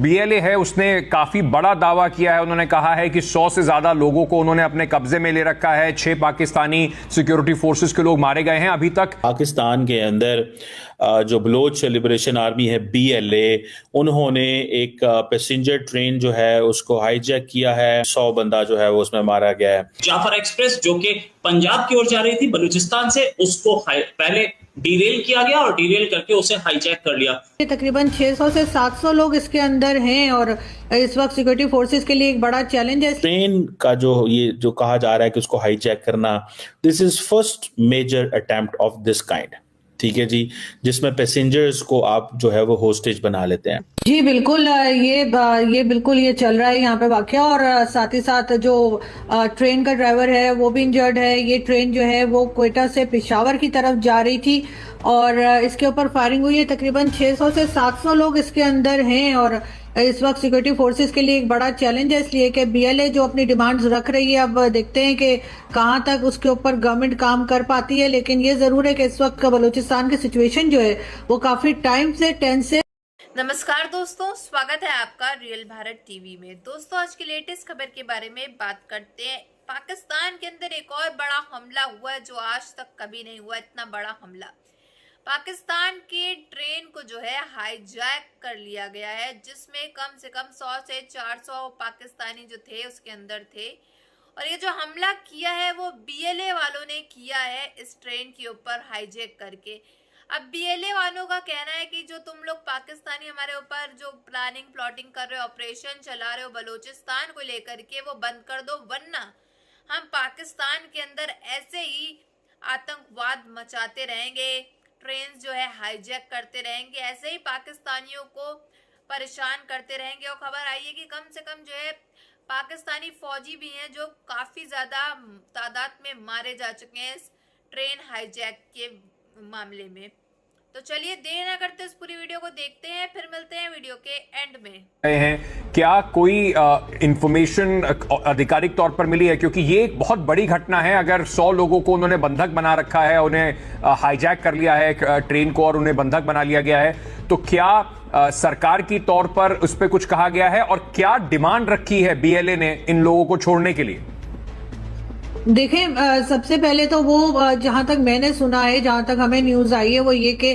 BLA है उसने काफी बड़ा दावा किया है। उन्होंने कहा है कि 100 से ज्यादा लोगों को उन्होंने अपने कब्जे में ले रखा है। 6 पाकिस्तानी सिक्योरिटी फोर्सेस के लोग मारे गए हैं अभी तक। पाकिस्तान के अंदर जो बलोच लिबरेशन आर्मी है बीएलए, उन्होंने एक पैसेंजर ट्रेन जो है उसको हाईजैक किया है। 100 बंदा जो है वो उसमें मारा गया है। जाफर एक्सप्रेस जो कि पंजाब की ओर जा रही थी बलूचिस्तान से, उसको पहले डीरेल किया गया और डीरेल करके उसे हाईजैक कर लिया। तकरीबन 600 से 700 लोग इसके अंदर हैं और इस वक्त सिक्योरिटी फोर्सेस के लिए एक बड़ा चैलेंज है। ट्रेन का जो कहा जा रहा है कि उसको हाईजैक करना, this is first major attempt of this kind, ठीक है जी, जिसमें पैसेंजर्स को आप जो है वो होस्टेज बना लेते हैं। जी बिल्कुल, ये बिल्कुल ये चल रहा है यहाँ पे वाकया। और साथ ही साथ जो ट्रेन का ड्राइवर है वो भी इंजर्ड है। ये ट्रेन जो है वो क्वेटा से पेशावर की तरफ जा रही थी और इसके ऊपर फायरिंग हुई है। तकरीबन 600 से 700 लोग इसके अंदर हैं और इस वक्त सिक्योरिटी फोर्सेस के लिए एक बड़ा चैलेंज है, इसलिए कि बीएलए जो अपनी डिमांड्स रख रही है, अब देखते हैं कि कहां तक उसके ऊपर गवर्नमेंट काम कर पाती है। लेकिन ये जरूर है कि इस वक्त बलूचिस्तान की सिचुएशन जो है वो काफी टाइम से टेंस है। नमस्कार दोस्तों, स्वागत है आपका रियल भारत टीवी में। दोस्तों, आज की लेटेस्ट खबर के बारे में बात करते हैं। पाकिस्तान के अंदर एक और बड़ा हमला हुआ है जो आज तक कभी नहीं हुआ। इतना बड़ा हमला, पाकिस्तान के ट्रेन को जो है हाईजैक कर लिया गया है, जिसमें कम से कम 100 से 400 पाकिस्तानी जो थे उसके अंदर थे। और ये जो हमला किया है वो बीएलए वालों ने किया है इस ट्रेन के ऊपर हाईजैक करके। अब बीएलए वालों का कहना है कि जो तुम लोग पाकिस्तानी हमारे ऊपर जो प्लानिंग प्लॉटिंग कर रहे हो, ऑपरेशन चला रहे हो बलूचिस्तान को लेकर के, वो बंद कर दो, वरना हम पाकिस्तान के अंदर ऐसे ही आतंकवाद मचाते रहेंगे, ट्रेन जो है हाईजैक करते रहेंगे, ऐसे ही पाकिस्तानियों को परेशान करते रहेंगे। और खबर आई है कि कम से कम जो है पाकिस्तानी फौजी भी हैं जो काफी ज्यादा तादाद में मारे जा चुके हैं इस ट्रेन हाईजैक के मामले में। तो चलिए देर ना करते इस पूरी वीडियो को देखते हैं, फिर मिलते हैं वीडियो के एंड में। क्या कोई इंफॉर्मेशन आधिकारिक तौर पर मिली है? क्योंकि ये एक बहुत बड़ी घटना है। अगर 100 लोगों को उन्होंने बंधक बना रखा है, उन्हें हाईजैक कर लिया है ट्रेन को और उन्हें बंधक बना लिया गया है, तो क्या सरकार की तौर पर उस पर कुछ कहा गया है और क्या डिमांड रखी है बीएलए ने इन लोगों को छोड़ने के लिए? देखें, सबसे पहले तो वो जहां तक मैंने सुना है, जहां तक हमें न्यूज आई है, वो ये कि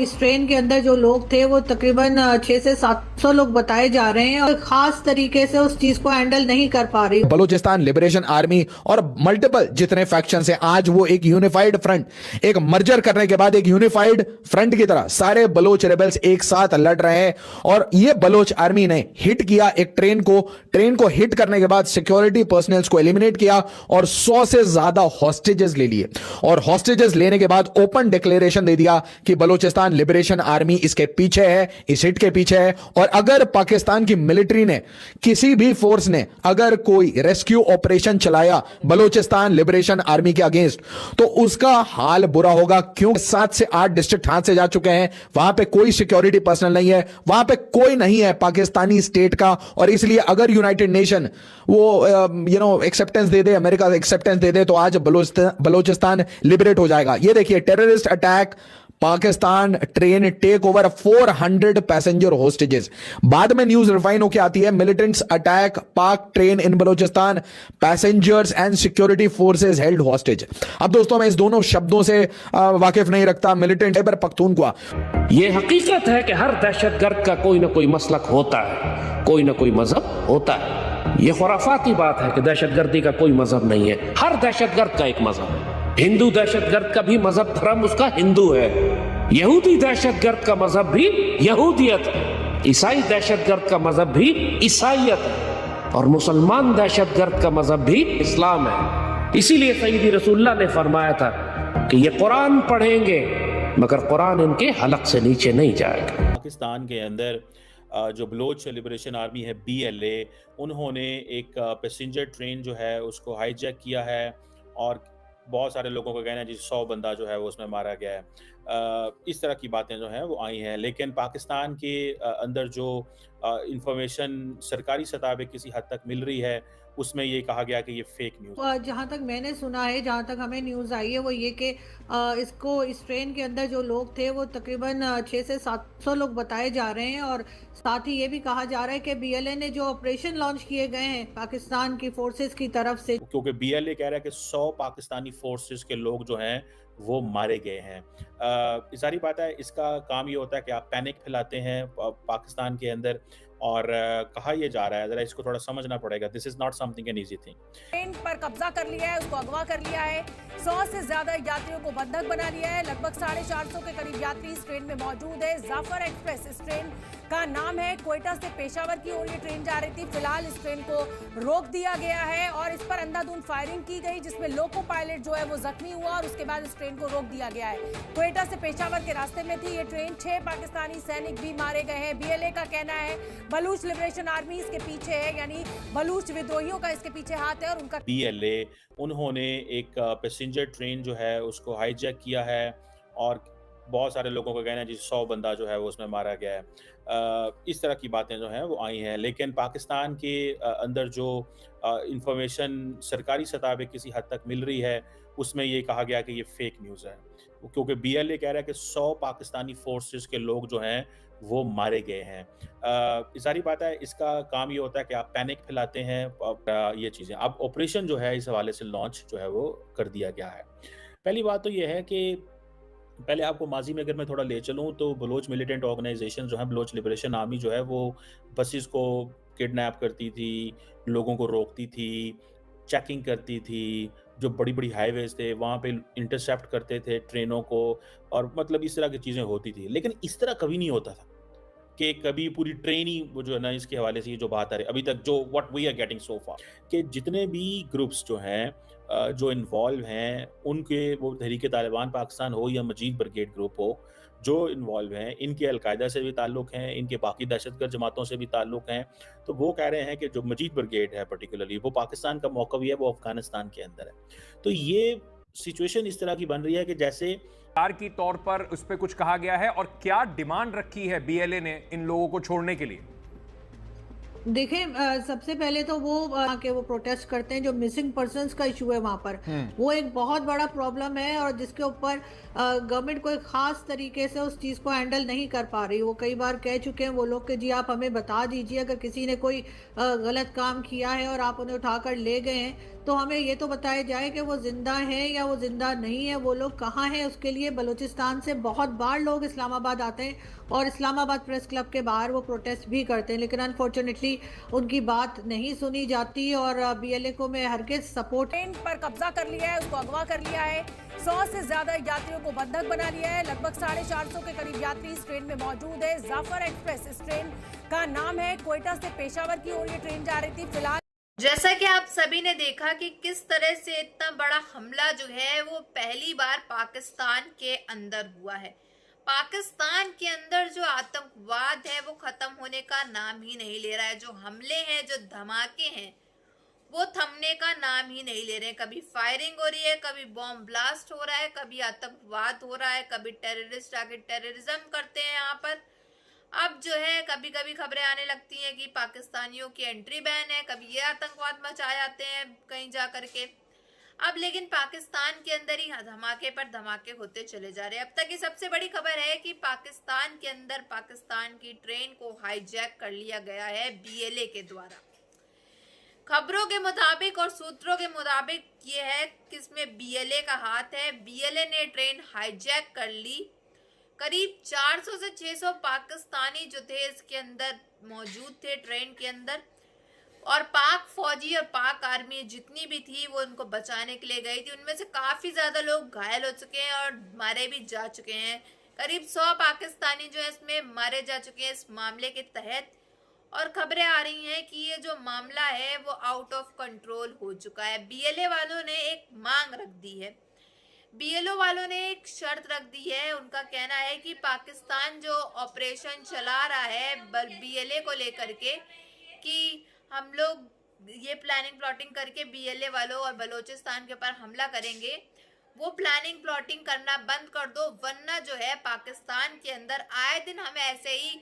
इस ट्रेन के अंदर जो लोग थे वो तकरीबन 6 से 700 लोग बताए जा रहे हैं और खास तरीके से उस चीज को हैंडल नहीं कर पा रही। बलूचिस्तान लिबरेशन आर्मी और मल्टीपल जितने फैक्शन हैं, आज वो एक यूनिफाइड फ्रंट, एक मर्जर करने के बाद एक यूनिफाइड फ्रंट की तरह सारे बलोच रेबल्स एक साथ लड़ रहे हैं। और ये बलोच आर्मी ने हिट किया एक ट्रेन को हिट करने के बाद सिक्योरिटी पर्सनल्स को एलिमिनेट किया और 100 से ज्यादा हॉस्टेजेस ले लिए। और हॉस्टेजेस लेने के बाद ओपन डिक्लेरेशन दे दिया कि बलूचिस्तान लिबरेशन आर्मी इसके पीछे है, इस हिट के पीछे है। और अगर पाकिस्तान की मिलिट्री ने, किसी भी फोर्स ने अगर कोई रेस्क्यू ऑपरेशन चलाया बलूचिस्तान लिबरेशन आर्मी के अगेंस्ट, तो उसका हाल बुरा होगा। क्यों? 7 से 8 डिस्ट्रिक्ट हाथ से जा चुके हैं, वहां पे कोई सिक्योरिटी पर्सनल नहीं है, वहां पे कोई नहीं है पाकिस्तानी स्टेट का। और इसलिए अगर यूनाइटेड नेशन वो एक्सेप्टेंस दे दे, अमेरिका एक्सेप्टेंस दे दे, तो आज बलूचिस्तान लिबरेट हो जाएगा। ये देखिए, terrorist attack, Pakistan train take over 400 passenger hostages. बाद में न्यूज रिफाइन होकर आती है, militants attack Pak train in Balochistan, passengers and security forces held hostage. अब दोस्तों, मैं इस दोनों शब्दों से वाकिफ नहीं रखता। मिलिटेंट खैबर पख्तूनख्वा, यह हकीकत है कि हर दहशतगर्द का कोई ना कोई मसलक होता है, कोई ना कोई मजहब होता है। यह खुराफाती बात है कि दहशतगर्दी का कोई मजहब नहीं है। हर दहशतगर्द का एक मजहब है। हिंदू दहशतगर्द का भी मजहब धर्म उसका हिंदू है। यहूदी दहशतगर्द का मजहब भी यहूदियत है। ईसाई दहशतगर्द का मजहब भी ईसाइयत है। और मुसलमान दहशतगर्द का मजहब भी इस्लाम है। इसीलिए सईदी रसूलुल्लाह ने फरमाया था कि ये कुरान पढ़ेंगे मगर कुरान इनके हलक से नीचे नहीं जाएगा। पाकिस्तान के अंदर जो बलोच लिबरेशन आर्मी है बीएलए, उन्होंने एक पैसेंजर ट्रेन जो है उसको हाईजैक किया है और बहुत सारे लोगों का कहना है जी 100 बंदा जो है वो उसमें मारा गया है। इस तरह की बातें जो हैं वो आई हैं। लेकिन पाकिस्तान के अंदर जो इंफॉर्मेशन सरकारी सतह पे किसी हद तक मिल रही है, उसमें ये कहा गया कि ये फेक न्यूज़ है। जहाँ तक मैंने सुना है, जहाँ तक हमें न्यूज़ आई है वो ये कि इस ट्रेन के अंदर जो लोग थे वो तकरीबन 600 से 700 लोग बताए जा रहे हैं। और साथ ही ये भी कहा जा रहा है कि बीएलए ने जो ऑपरेशन लॉन्च किए गए हैं पाकिस्तान की फोर्सेस की तरफ से, क्योंकि बीएलए कह रहा है कि 100 पाकिस्तानी फोर्सेस के लोग जो हैं वो मारे गए हैं। सारी बात है, इसका काम ये होता है कि आप पैनिक फैलाते हैं पाकिस्तान के अंदर, और कहा यह जा रहा है, जरा इसको थोड़ा समझना पड़ेगा। This is not something an easy thing. Train पर कब्जा कर लिया है, उसको अगवा कर लिया है, 100 से ज्यादा यात्रियों को बंधक बना लिया है। लगभग 450 के करीब यात्री इस ट्रेन में मौजूद है। जाफर एक्सप्रेस इस ट्रेन का नाम है। क्वेटा से पेशावर की ओर ये ट्रेन जा रही थी। फिलहाल इस ट्रेन को रोक दिया गया है और इस पर अंधाधुंध फायरिंग की गई, जिसमें लोको पायलट जो है वो जख्मी हुआ और उसके बाद इस ट्रेन को रोक दिया गया है। क्वेटा से पेशावर के रास्ते में थी ये ट्रेन। 6 पाकिस्तानी सैनिक भी मारे गए हैं। बीएलए का कहना है बलूच लिबरेशन आर्मी इसके पीछे है, यानी बलूच विद्रोहियों का इसके पीछे हाथ है। और उनका बीएलए उन्होंने एक पैसेंजर ट्रेन जो है उसको हाईजैक किया है और बहुत सारे लोगों का कहना है जी 100 बंदा जो है वो उसमें मारा गया है। इस तरह की बातें जो हैं वो आई हैं। लेकिन पाकिस्तान के अंदर जो इंफॉर्मेशन सरकारी सतह पे किसी हद तक मिल रही है, उसमें ये कहा गया कि ये फेक न्यूज़ है, क्योंकि बीएलए कह रहा है कि 100 पाकिस्तानी फोर्सेस के लोग जो हैं वो मारे गए हैं। सारी बात है, इसका काम ये होता है कि आप पैनिक फैलाते हैं ये चीज़ें। अब ऑपरेशन जो है इस हवाले से लॉन्च जो है वो कर दिया गया है। पहली बात तो ये है कि पहले आपको माजी में अगर मैं थोड़ा ले चलूँ तो बलोच मिलिटेंट ऑर्गेनाइजेशन जो है, बलोच लिबरेशन आर्मी जो है वो बसेस को किडनैप करती थी, लोगों को रोकती थी, चेकिंग करती थी, जो बड़ी बड़ी हाईवेज थे वहाँ पे इंटरसेप्ट करते थे ट्रेनों को, और मतलब इस तरह की चीज़ें होती थी। लेकिन इस तरह कभी नहीं होता था कि कभी पूरी ट्रेन ही वो जो है ना, इसके हवाले से ये जो बात आ रही है अभी तक, जो what we are getting so far, कि जितने भी ग्रुप्स जो हैं जो इन्वॉल्व हैं, उनके वो तहरीक तालिबान पाकिस्तान हो या मजीद ब्रिगेड ग्रुप हो, जो इन्वॉल्व हैं, इनके अलकायदा से भी ताल्लुक़ हैं, इनके बाकी दहशतगर्द जमातों से भी ताल्लुक़ हैं। तो वो कह रहे हैं कि जो मजीद ब्रिगेड है पर्टिकुलरली, वो पाकिस्तान का मौक़िफ़ है, वो अफ़गानिस्तान के अंदर है। तो ये सिचुएशन इस तरह की बन रही है कि जैसे सरकार की तौर पर उस पर कुछ कहा गया है, और क्या डिमांड रखी है बीएलए ने इन लोगों को छोड़ने के लिए? देखें, सबसे पहले तो वो के वो प्रोटेस्ट करते हैं, जो मिसिंग पर्संस का इशू है वहां पर, वो एक बहुत बड़ा प्रॉब्लम है और जिसके ऊपर गवर्नमेंट कोई खास तरीके से उस चीज़ को हैंडल नहीं कर पा रही। वो कई बार कह चुके हैं वो लोग कि जी आप हमें बता दीजिए अगर किसी ने कोई गलत काम किया है और आप उन्हें उठाकर ले गए हैं तो हमें ये तो बताया जाए कि वो जिंदा है या वो जिंदा नहीं है, वो लोग कहाँ हैं। उसके लिए बलूचिस्तान से बहुत बार लोग इस्लामाबाद आते हैं और इस्लामाबाद प्रेस क्लब के बाहर वो प्रोटेस्ट भी करते हैं, लेकिन अनफॉर्चुनेटली उनकी बात नहीं सुनी जाती। और बीएलए को मैं हरगिज़ सपोर्ट। ट्रेन पर कब्जा कर लिया है, उसको अगवा कर लिया है, 100 से ज्यादा यात्रियों को बंधक बना लिया है। लगभग 450 के करीब यात्री इस ट्रेन में मौजूद है। जाफर एक्सप्रेस इस ट्रेन का नाम है। क्वेटा से पेशावर की ओर ये ट्रेन जा रही थी। फिलहाल जैसा कि आप सभी ने देखा कि किस तरह से इतना बड़ा हमला जो है वो पहली बार पाकिस्तान के अंदर हुआ है। पाकिस्तान के अंदर जो आतंकवाद है वो खत्म होने का नाम ही नहीं ले रहा है। जो हमले हैं, जो धमाके हैं, वो थमने का नाम ही नहीं ले रहे हैं। कभी फायरिंग हो रही है, कभी बॉम्ब ब्लास्ट हो रहा है, कभी आतंकवाद हो रहा है, कभी टेररिस्ट आके टेररिज्म करते हैं यहाँ पर। अब जो है कभी कभी खबरें आने लगती हैं कि पाकिस्तानियों की एंट्री बैन है, कभी ये आतंकवाद मचा जाते हैं कहीं जा करके। अब लेकिन पाकिस्तान के अंदर ही धमाके पर धमाके होते चले जा रहे हैं। अब तक की सबसे बड़ी खबर है कि पाकिस्तान के अंदर पाकिस्तान की ट्रेन को हाईजैक कर लिया गया है बीएलए के द्वारा। खबरों के मुताबिक और सूत्रों के मुताबिक ये है कि इसमें बीएलए का हाथ है। बीएलए ने ट्रेन हाईजैक कर ली। करीब 400 से 600 पाकिस्तानी जो थे इसके अंदर मौजूद थे ट्रेन के अंदर, और पाक फौजी और पाक आर्मी जितनी भी थी वो उनको बचाने के लिए गई थी। उनमें से काफ़ी ज़्यादा लोग घायल हो चुके हैं और मारे भी जा चुके हैं। करीब 100 पाकिस्तानी जो है इसमें मारे जा चुके हैं इस मामले के तहत। और खबरें आ रही हैं कि ये जो मामला है वो आउट ऑफ कंट्रोल हो चुका है। बीएलए वालों ने एक मांग रख दी है, बीएलओ वालों ने एक शर्त रख दी है। उनका कहना है कि पाकिस्तान जो ऑपरेशन चला रहा है बीएलए को लेकर के, कि हम लोग ये प्लानिंग प्लॉटिंग करके बीएलए वालों और बलूचिस्तान के ऊपर हमला करेंगे, वो प्लानिंग प्लॉटिंग करना बंद कर दो, वरना जो है पाकिस्तान के अंदर आए दिन हम ऐसे ही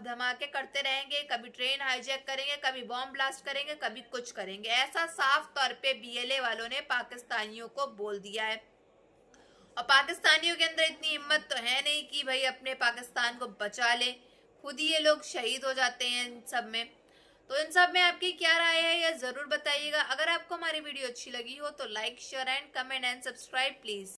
धमाके करते रहेंगे, कभी ट्रेन हाईजैक करेंगे, कभी बॉम्ब ब्लास्ट करेंगे, कभी कुछ करेंगे। ऐसा साफ तौर पे BLA वालों ने पाकिस्तानियों को बोल दिया है। और पाकिस्तानियों के अंदर इतनी हिम्मत तो है नहीं कि भाई अपने पाकिस्तान को बचा ले, खुद ही ये लोग शहीद हो जाते हैं इन सब में। तो इन सब में आपकी क्या राय है यह जरूर बताइएगा। अगर आपको हमारी वीडियो अच्छी लगी हो तो like, share and comment and subscribe please.